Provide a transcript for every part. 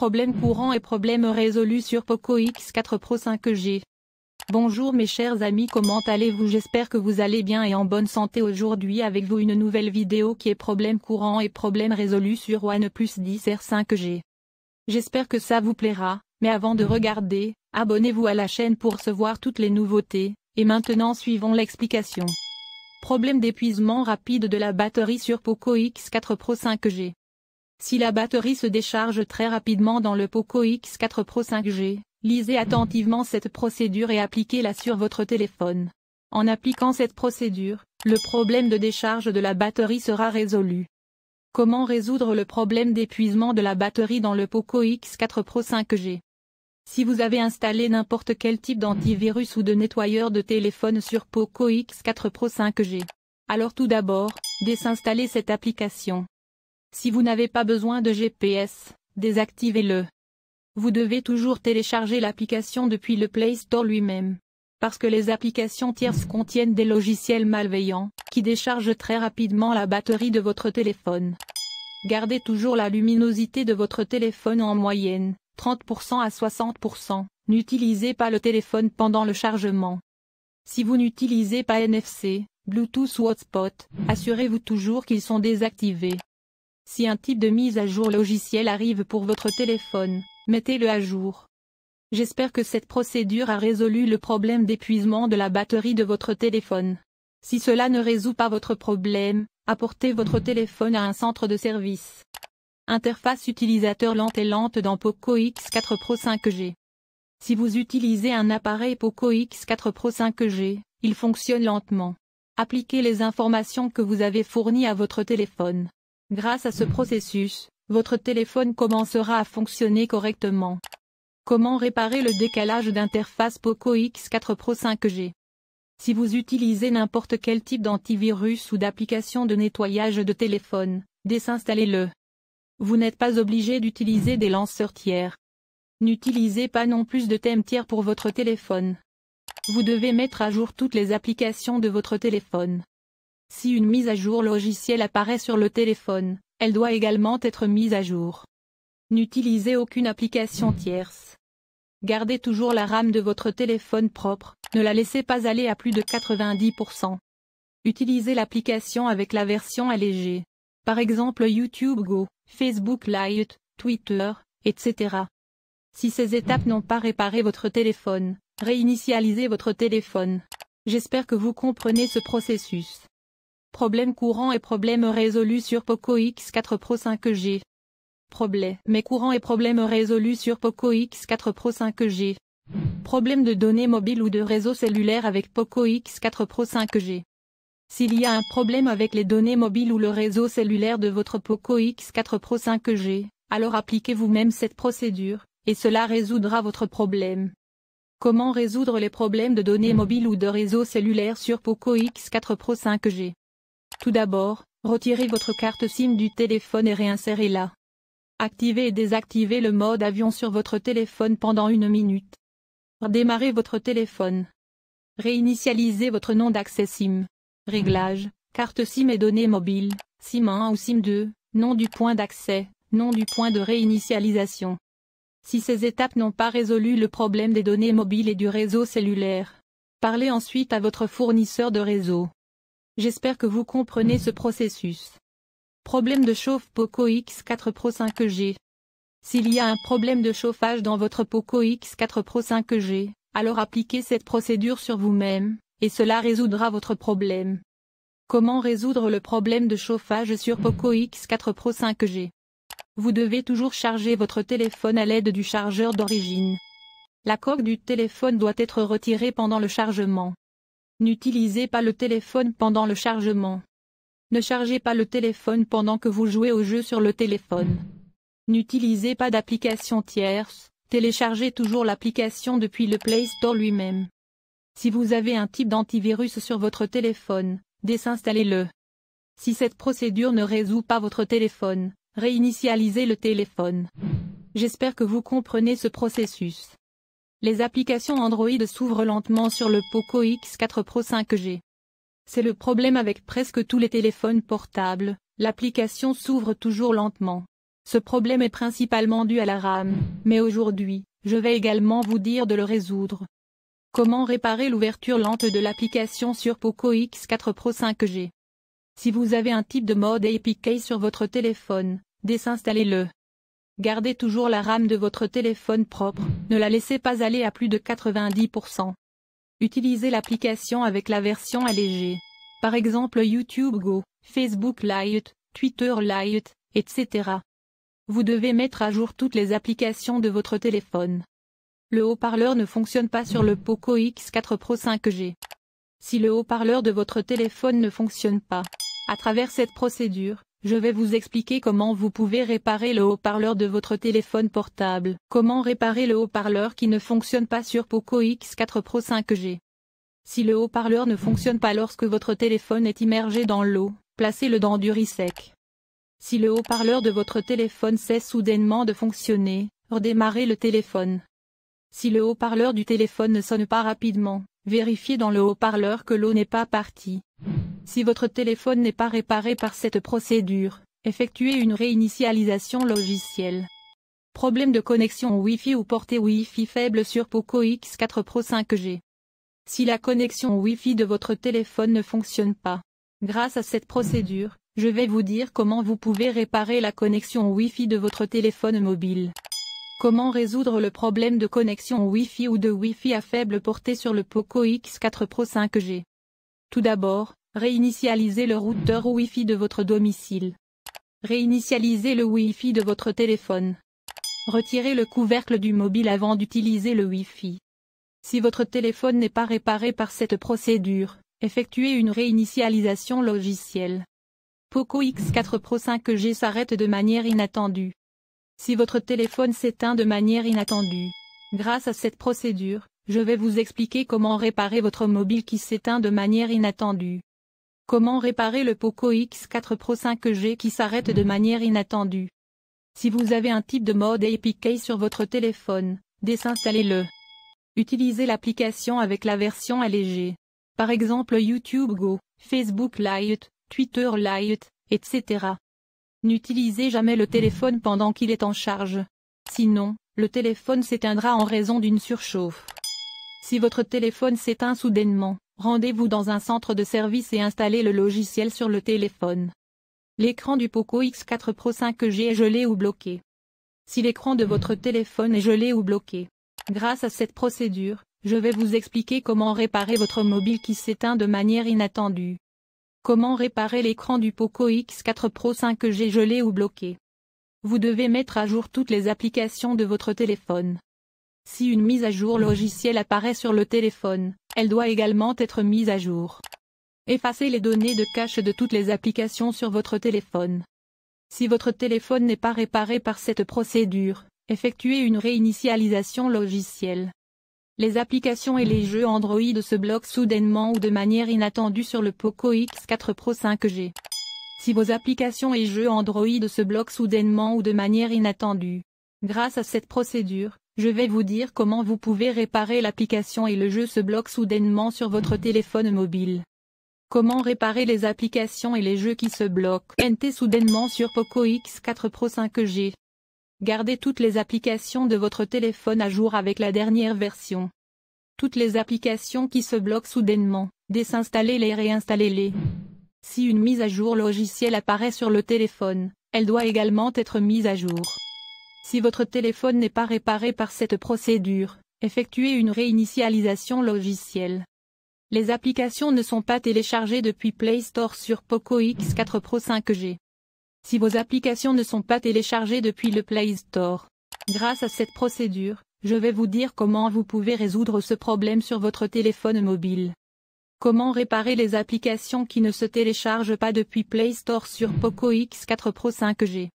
Problème courant et problème résolu sur Poco X4 Pro 5G. Bonjour mes chers amis, comment allez-vous? J'espère que vous allez bien et en bonne santé. Aujourd'hui avec vous une nouvelle vidéo qui est problème courant et problème résolu sur OnePlus 10R 5G. J'espère que ça vous plaira, mais avant de regarder, abonnez-vous à la chaîne pour recevoir toutes les nouveautés, et maintenant suivons l'explication. Problème d'épuisement rapide de la batterie sur Poco X4 Pro 5G. Si la batterie se décharge très rapidement dans le Poco X4 Pro 5G, lisez attentivement cette procédure et appliquez-la sur votre téléphone. En appliquant cette procédure, le problème de décharge de la batterie sera résolu. Comment résoudre le problème d'épuisement de la batterie dans le Poco X4 Pro 5G? Si vous avez installé n'importe quel type d'antivirus ou de nettoyeur de téléphone sur Poco X4 Pro 5G, alors tout d'abord, désinstallez cette application. Si vous n'avez pas besoin de GPS, désactivez-le. Vous devez toujours télécharger l'application depuis le Play Store lui-même. Parce que les applications tierces contiennent des logiciels malveillants, qui déchargent très rapidement la batterie de votre téléphone. Gardez toujours la luminosité de votre téléphone en moyenne, 30% à 60%. N'utilisez pas le téléphone pendant le chargement. Si vous n'utilisez pas NFC, Bluetooth ou Hotspot, assurez-vous toujours qu'ils sont désactivés. Si un type de mise à jour logiciel arrive pour votre téléphone, mettez-le à jour. J'espère que cette procédure a résolu le problème d'épuisement de la batterie de votre téléphone. Si cela ne résout pas votre problème, apportez votre téléphone à un centre de service. Interface utilisateur lente dans Poco X4 Pro 5G. Si vous utilisez un appareil Poco X4 Pro 5G, il fonctionne lentement. Appliquez les informations que vous avez fournies à votre téléphone. Grâce à ce processus, votre téléphone commencera à fonctionner correctement. Comment réparer le décalage d'interface Poco X4 Pro 5G? Si vous utilisez n'importe quel type d'antivirus ou d'application de nettoyage de téléphone, désinstallez-le. Vous n'êtes pas obligé d'utiliser des lanceurs tiers. N'utilisez pas non plus de thème tiers pour votre téléphone. Vous devez mettre à jour toutes les applications de votre téléphone. Si une mise à jour logicielle apparaît sur le téléphone, elle doit également être mise à jour. N'utilisez aucune application tierce. Gardez toujours la RAM de votre téléphone propre, ne la laissez pas aller à plus de 90%. Utilisez l'application avec la version allégée. Par exemple YouTube Go, Facebook Lite, Twitter, etc. Si ces étapes n'ont pas réparé votre téléphone, réinitialisez votre téléphone. J'espère que vous comprenez ce processus. Problème courant et problème résolu sur Poco X4 Pro 5G. Problème courant et problème résolu sur Poco X4 Pro 5G. Problème de données mobiles ou de réseau cellulaire avec Poco X4 Pro 5G. S'il y a un problème avec les données mobiles ou le réseau cellulaire de votre Poco X4 Pro 5G, alors appliquez vous-même cette procédure, et cela résoudra votre problème. Comment résoudre les problèmes de données mobiles ou de réseau cellulaire sur Poco X4 Pro 5G? Tout d'abord, retirez votre carte SIM du téléphone et réinsérez-la. Activez et désactivez le mode avion sur votre téléphone pendant 1 minute. Redémarrez votre téléphone. Réinitialisez votre nom d'accès SIM. Réglages, carte SIM et données mobiles, SIM 1 ou SIM 2, nom du point d'accès, nom du point de réinitialisation. Si ces étapes n'ont pas résolu le problème des données mobiles et du réseau cellulaire, parlez ensuite à votre fournisseur de réseau. J'espère que vous comprenez ce processus. Problème de chauffe Poco X4 Pro 5G. S'il y a un problème de chauffage dans votre Poco X4 Pro 5G, alors appliquez cette procédure sur vous-même, et cela résoudra votre problème. Comment résoudre le problème de chauffage sur Poco X4 Pro 5G? Vous devez toujours charger votre téléphone à l'aide du chargeur d'origine. La coque du téléphone doit être retirée pendant le chargement. N'utilisez pas le téléphone pendant le chargement. Ne chargez pas le téléphone pendant que vous jouez au jeu sur le téléphone. N'utilisez pas d'application tierce, téléchargez toujours l'application depuis le Play Store lui-même. Si vous avez un type d'antivirus sur votre téléphone, désinstallez-le. Si cette procédure ne résout pas votre téléphone, réinitialisez le téléphone. J'espère que vous comprenez ce processus. Les applications Android s'ouvrent lentement sur le Poco X4 Pro 5G. C'est le problème avec presque tous les téléphones portables, l'application s'ouvre toujours lentement. Ce problème est principalement dû à la RAM, mais aujourd'hui, je vais également vous dire de le résoudre. Comment réparer l'ouverture lente de l'application sur Poco X4 Pro 5G? Si vous avez un type de mode APK sur votre téléphone, désinstallez-le. Gardez toujours la RAM de votre téléphone propre, ne la laissez pas aller à plus de 90%. Utilisez l'application avec la version allégée. Par exemple YouTube Go, Facebook Lite, Twitter Lite, etc. Vous devez mettre à jour toutes les applications de votre téléphone. Le haut-parleur ne fonctionne pas sur le Poco X4 Pro 5G. Si le haut-parleur de votre téléphone ne fonctionne pas, à travers cette procédure, je vais vous expliquer comment vous pouvez réparer le haut-parleur de votre téléphone portable. Comment réparer le haut-parleur qui ne fonctionne pas sur Poco X4 Pro 5G? Si le haut-parleur ne fonctionne pas lorsque votre téléphone est immergé dans l'eau, placez-le dans du riz sec. Si le haut-parleur de votre téléphone cesse soudainement de fonctionner, redémarrez le téléphone. Si le haut-parleur du téléphone ne sonne pas rapidement, vérifiez dans le haut-parleur que l'eau n'est pas partie. Si votre téléphone n'est pas réparé par cette procédure, effectuez une réinitialisation logicielle. Problème de connexion Wi-Fi ou portée Wi-Fi faible sur Poco X4 Pro 5G. Si la connexion Wi-Fi de votre téléphone ne fonctionne pas, grâce à cette procédure, je vais vous dire comment vous pouvez réparer la connexion Wi-Fi de votre téléphone mobile. Comment résoudre le problème de connexion Wi-Fi ou de Wi-Fi à faible portée sur le Poco X4 Pro 5G? Tout d'abord, réinitialisez le routeur Wi-Fi de votre domicile. Réinitialisez le Wi-Fi de votre téléphone. Retirez le couvercle du mobile avant d'utiliser le Wi-Fi. Si votre téléphone n'est pas réparé par cette procédure, effectuez une réinitialisation logicielle. Poco X4 Pro 5G s'arrête de manière inattendue. Si votre téléphone s'éteint de manière inattendue, grâce à cette procédure, je vais vous expliquer comment réparer votre mobile qui s'éteint de manière inattendue. Comment réparer le Poco X4 Pro 5G qui s'arrête de manière inattendue? Si vous avez un type de mode APK sur votre téléphone, désinstallez-le. Utilisez l'application avec la version allégée. Par exemple YouTube Go, Facebook Lite, Twitter Lite, etc. N'utilisez jamais le téléphone pendant qu'il est en charge. Sinon, le téléphone s'éteindra en raison d'une surchauffe. Si votre téléphone s'éteint soudainement, rendez-vous dans un centre de service et installez le logiciel sur le téléphone. L'écran du Poco X4 Pro 5G est gelé ou bloqué. Si l'écran de votre téléphone est gelé ou bloqué, grâce à cette procédure, je vais vous expliquer comment réparer votre mobile qui s'éteint de manière inattendue. Comment réparer l'écran du Poco X4 Pro 5G gelé ou bloqué? Vous devez mettre à jour toutes les applications de votre téléphone. Si une mise à jour logicielle apparaît sur le téléphone, elle doit également être mise à jour. Effacez les données de cache de toutes les applications sur votre téléphone. Si votre téléphone n'est pas réparé par cette procédure, effectuez une réinitialisation logicielle. Les applications et les jeux Android se bloquent soudainement ou de manière inattendue sur le Poco X4 Pro 5G. Si vos applications et jeux Android se bloquent soudainement ou de manière inattendue, grâce à cette procédure, je vais vous dire comment vous pouvez réparer l'application et le jeu se bloque soudainement sur votre téléphone mobile. Comment réparer les applications et les jeux qui se bloquent soudainement sur Poco X4 Pro 5G? Gardez toutes les applications de votre téléphone à jour avec la dernière version. Toutes les applications qui se bloquent soudainement, désinstallez-les et réinstallez-les. Si une mise à jour logicielle apparaît sur le téléphone, elle doit également être mise à jour. Si votre téléphone n'est pas réparé par cette procédure, effectuez une réinitialisation logicielle. Les applications ne sont pas téléchargées depuis Play Store sur Poco X4 Pro 5G. Si vos applications ne sont pas téléchargées depuis le Play Store, grâce à cette procédure, je vais vous dire comment vous pouvez résoudre ce problème sur votre téléphone mobile. Comment réparer les applications qui ne se téléchargent pas depuis Play Store sur Poco X4 Pro 5G?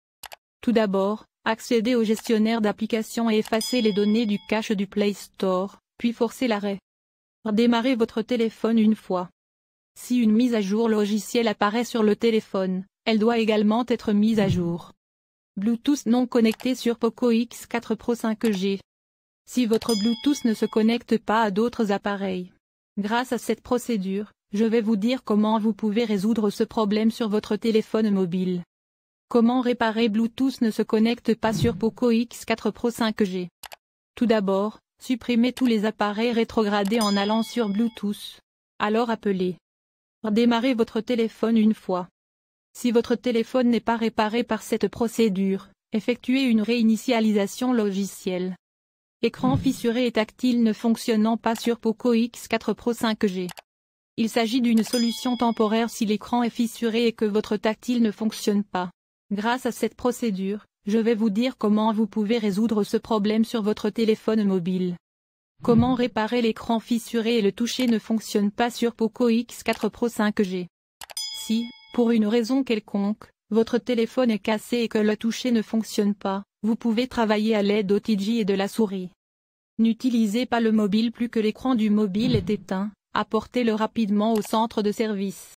Tout d'abord, accédez au gestionnaire d'applications et effacez les données du cache du Play Store, puis forcez l'arrêt. Redémarrez votre téléphone une fois. Si une mise à jour logicielle apparaît sur le téléphone, elle doit également être mise à jour. Bluetooth non connecté sur Poco X4 Pro 5G. Si votre Bluetooth ne se connecte pas à d'autres appareils, grâce à cette procédure, je vais vous dire comment vous pouvez résoudre ce problème sur votre téléphone mobile. Comment réparer Bluetooth ne se connecte pas sur Poco X4 Pro 5G? Tout d'abord, supprimez tous les appareils rétrogradés en allant sur Bluetooth. Alors appelez. Redémarrez votre téléphone une fois. Si votre téléphone n'est pas réparé par cette procédure, effectuez une réinitialisation logicielle. Écran fissuré et tactile ne fonctionnant pas sur Poco X4 Pro 5G. Il s'agit d'une solution temporaire si l'écran est fissuré et que votre tactile ne fonctionne pas. Grâce à cette procédure, je vais vous dire comment vous pouvez résoudre ce problème sur votre téléphone mobile. Comment réparer l'écran fissuré et le toucher ne fonctionne pas sur Poco X4 Pro 5G. Si, pour une raison quelconque, votre téléphone est cassé et que le toucher ne fonctionne pas, vous pouvez travailler à l'aide d'OTG et de la souris. N'utilisez pas le mobile plus que l'écran du mobile est éteint, apportez-le rapidement au centre de service.